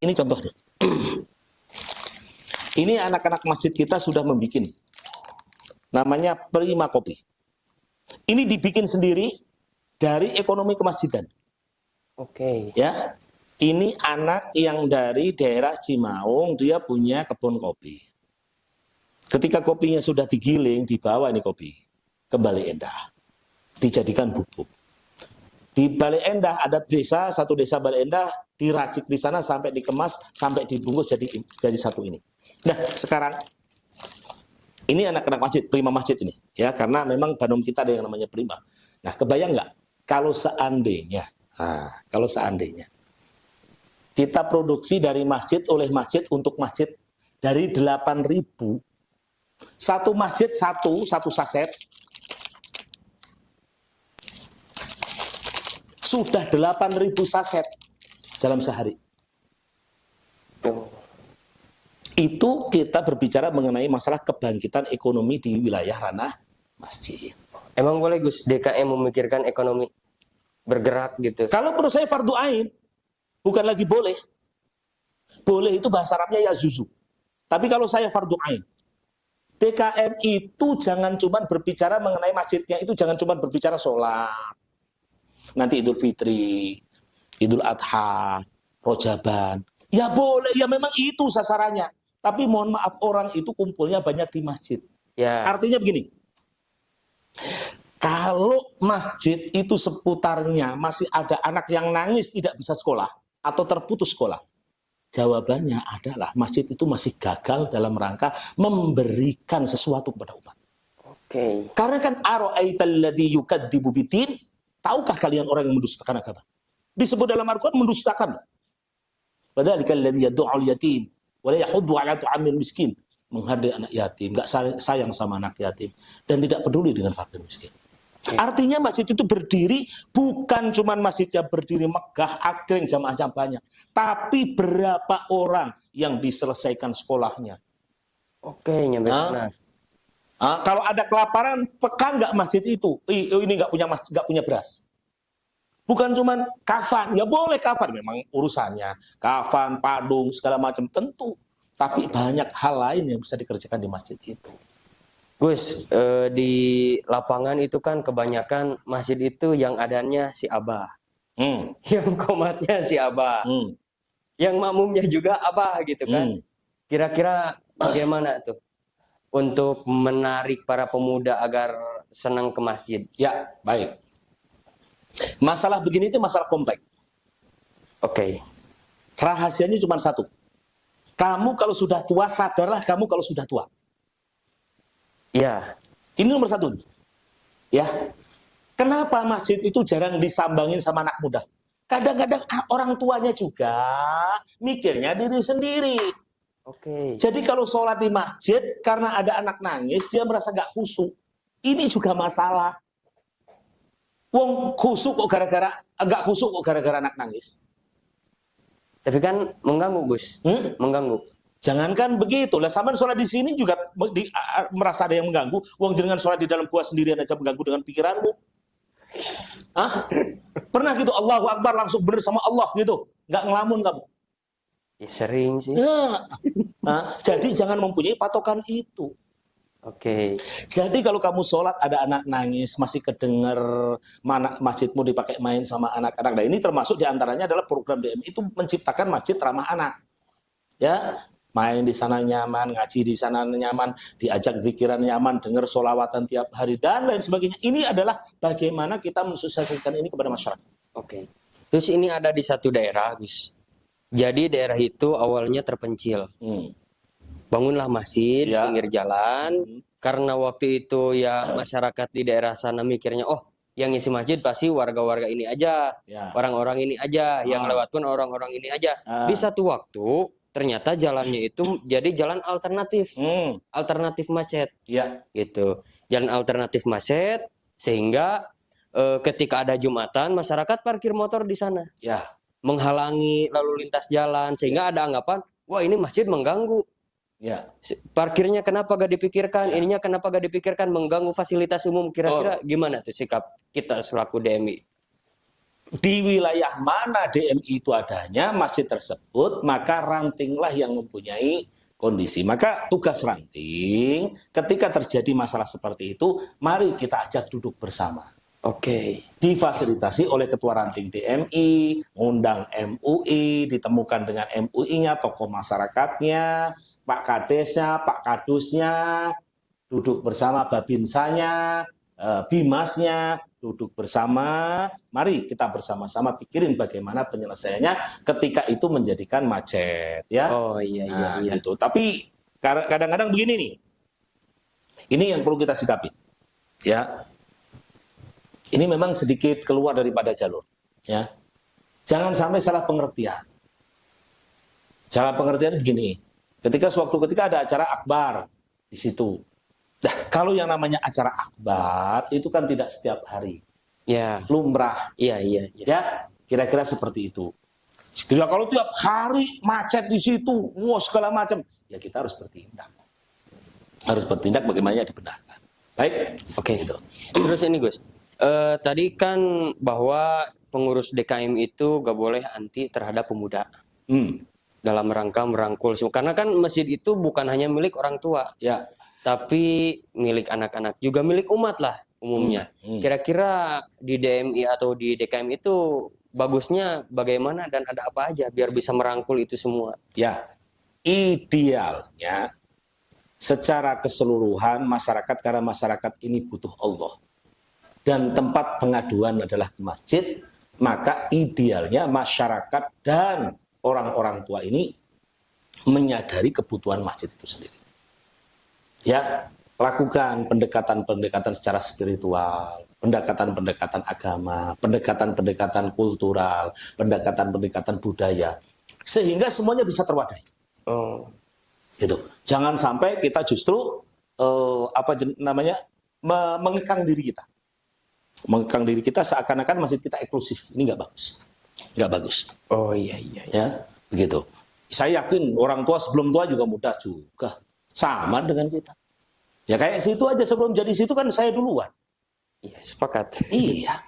Ini contohnya. Ini anak-anak masjid kita sudah membuat, namanya Prima Kopi. Ini dibikin sendiri dari ekonomi kemasjidan. Oke. Ya, ini anak yang dari daerah Cimaung, dia punya kebun kopi. Ketika kopinya sudah digiling, dibawa ini kopi ke Bale Endah, dijadikan bubuk. Di Bale Endah ada desa, satu desa Bale Endah, diracik di sana sampai dikemas, sampai dibungkus jadi satu ini. Nah, sekarang ini anak-anak masjid, Prima Masjid ini, ya, karena memang Bandung kita ada yang namanya Prima. Nah, kebayang nggak kalau seandainya kita produksi dari masjid oleh masjid untuk masjid dari 8.000, satu masjid satu saset sudah 8.000 saset dalam sehari. Itu kita berbicara mengenai masalah kebangkitan ekonomi di wilayah ranah masjid. Emang boleh Gus DKM memikirkan ekonomi bergerak gitu? Kalau menurut saya fardu ain, bukan lagi boleh. Boleh itu bahasa Arabnya ya zuzu. Tapi kalau saya fardu ain, DKM itu jangan cuma berbicara mengenai masjidnya, itu jangan cuma berbicara sholat. Nanti Idul Fitri, Idul Adha, Rojaban. Ya boleh, ya memang itu sasarannya. Tapi mohon maaf, orang itu kumpulnya banyak di masjid. Ya. Artinya begini, kalau masjid itu seputarnya masih ada anak yang nangis tidak bisa sekolah atau terputus sekolah, jawabannya adalah masjid itu masih gagal dalam rangka memberikan sesuatu kepada umat. Oke. Karena kan ara'aital ladzi yukadzibu bidin, tahukah kalian orang yang mendustakan agama? Disebut dalam Al-Qur'an mendustakan. Padzalikal ladzi yad'ul yatim wa la yahuddu 'ala ta'amil miskin, menghargai anak yatim, enggak sayang sama anak yatim dan tidak peduli dengan fakir miskin. Artinya masjid itu berdiri bukan cuma masjidnya berdiri megah, agreng, jamaahnya banyak, tapi berapa orang yang diselesaikan sekolahnya. Oke, nyampe sana. Kalau ada kelaparan, peka nggak masjid itu? Ini nggak punya beras. Bukan cuma kafan, ya boleh kafan, memang urusannya kafan, padung, segala macam tentu. Tapi banyak hal lain yang bisa dikerjakan di masjid itu. Gus, di lapangan itu kan kebanyakan masjid itu yang adanya si Abah, yang komatnya si Abah, yang makmumnya juga Abah gitu kan. Kira-kira bagaimana tuh untuk menarik para pemuda agar senang ke masjid? Ya, baik. Masalah begini itu masalah kompleks. Oke. Rahasianya cuma satu. Kamu kalau sudah tua, sadarlah kamu kalau sudah tua. Ya. Ini nomor satu. Ya. Kenapa masjid itu jarang disambangin sama anak muda? Kadang-kadang orang tuanya juga mikirnya diri sendiri. Oke. Jadi kalau sholat di masjid, karena ada anak nangis, dia merasa gak khusyuk. Ini juga masalah. Wong khusyuk kok gara-gara, agak khusyuk kok gara-gara anak nangis. Tapi kan mengganggu, Gus. Mengganggu. Jangankan begitu, lah sampean sholat di sini juga merasa ada yang mengganggu. Wong jenengan sholat di dalam gua sendirian aja mengganggu dengan pikiranmu. Pernah gitu Allahu Akbar langsung bener sama Allah gitu, nggak ngelamun kamu? Ya sering sih. Ya. Jadi jangan mempunyai patokan itu. Oke. Jadi kalau kamu sholat ada anak nangis, masih kedenger mana masjidmu dipakai main sama anak-anak. Nah ini termasuk diantaranya adalah program DM itu menciptakan masjid ramah anak. Ya, main di sana nyaman, ngaji di sana nyaman, diajak pikiran nyaman, dengar sholawatan tiap hari dan lain sebagainya. Ini adalah bagaimana kita mensosialisasikan ini kepada masyarakat. Oke. Terus ini ada di satu daerah, Gus. Jadi daerah itu awalnya terpencil. Bangunlah masjid di pinggir jalan. Karena waktu itu ya masyarakat di daerah sana mikirnya, oh yang isi masjid pasti warga-warga ini aja, orang-orang ini aja, yang lewat pun orang-orang ini aja. Di satu waktu ternyata jalannya itu jadi jalan alternatif, alternatif macet, gitu. Jalan alternatif macet sehingga ketika ada Jumatan masyarakat parkir motor di sana, menghalangi lalu lintas jalan sehingga ada anggapan, wah ini masjid mengganggu. Parkirnya kenapa gak dipikirkan, ininya kenapa gak dipikirkan, mengganggu fasilitas umum. Kira-kira gimana tuh sikap kita selaku DMI? di wilayah mana DMI itu adanya masjid tersebut, maka rantinglah yang mempunyai kondisi. Maka tugas ranting ketika terjadi masalah seperti itu, mari kita ajak duduk bersama. Oke. Difasilitasi oleh ketua ranting DMI, ngundang MUI, ditemukan dengan MUI-nya, tokoh masyarakatnya, Pak Kadesnya, Pak Kadusnya, duduk bersama Babinsanya, Bimasnya, duduk bersama, mari kita bersama-sama pikirin bagaimana penyelesaiannya ketika itu menjadikan macet, ya. Oh iya, iya. Gitu. Tapi kadang-kadang begini nih, ini yang perlu kita sikapi, ya. Ini memang sedikit keluar daripada jalur, ya. Jangan sampai salah pengertian. Salah pengertian begini, ketika ada acara akbar di situ. Nah, kalau yang namanya acara akbar itu kan tidak setiap hari. Ya. Lumrah. Iya. Ya, kira-kira seperti itu. Ya, kalau tiap hari macet di situ, wah segala macam, ya kita harus bertindak. Harus bertindak bagaimana dibenarkan. Baik. Oke. Gitu. Terus ini Gus, tadi kan bahwa pengurus DKM itu gak boleh anti terhadap pemuda. Dalam rangka merangkul semua. Karena kan masjid itu bukan hanya milik orang tua. Ya. Tapi milik anak-anak, juga milik umat lah umumnya. Kira-kira di DMI atau di DKM itu bagusnya bagaimana dan ada apa aja biar bisa merangkul itu semua? Ya, idealnya secara keseluruhan masyarakat, karena masyarakat ini butuh Allah dan tempat pengaduan adalah ke masjid, maka idealnya masyarakat dan orang-orang tua ini menyadari kebutuhan masjid itu sendiri. Ya, lakukan pendekatan-pendekatan secara spiritual, pendekatan-pendekatan agama, pendekatan-pendekatan kultural, pendekatan-pendekatan budaya, sehingga semuanya bisa terwadai. Gitu. Jangan sampai kita justru mengekang diri kita. Mengekang diri kita seakan-akan masjid kita eksklusif. Ini nggak bagus. Nggak bagus. Oh iya. Ya, begitu. Saya yakin orang tua sebelum tua juga mudah juga. Sama dengan kita. Ya kayak situ aja, sebelum jadi situ kan saya duluan. Iya, sepakat. Iya.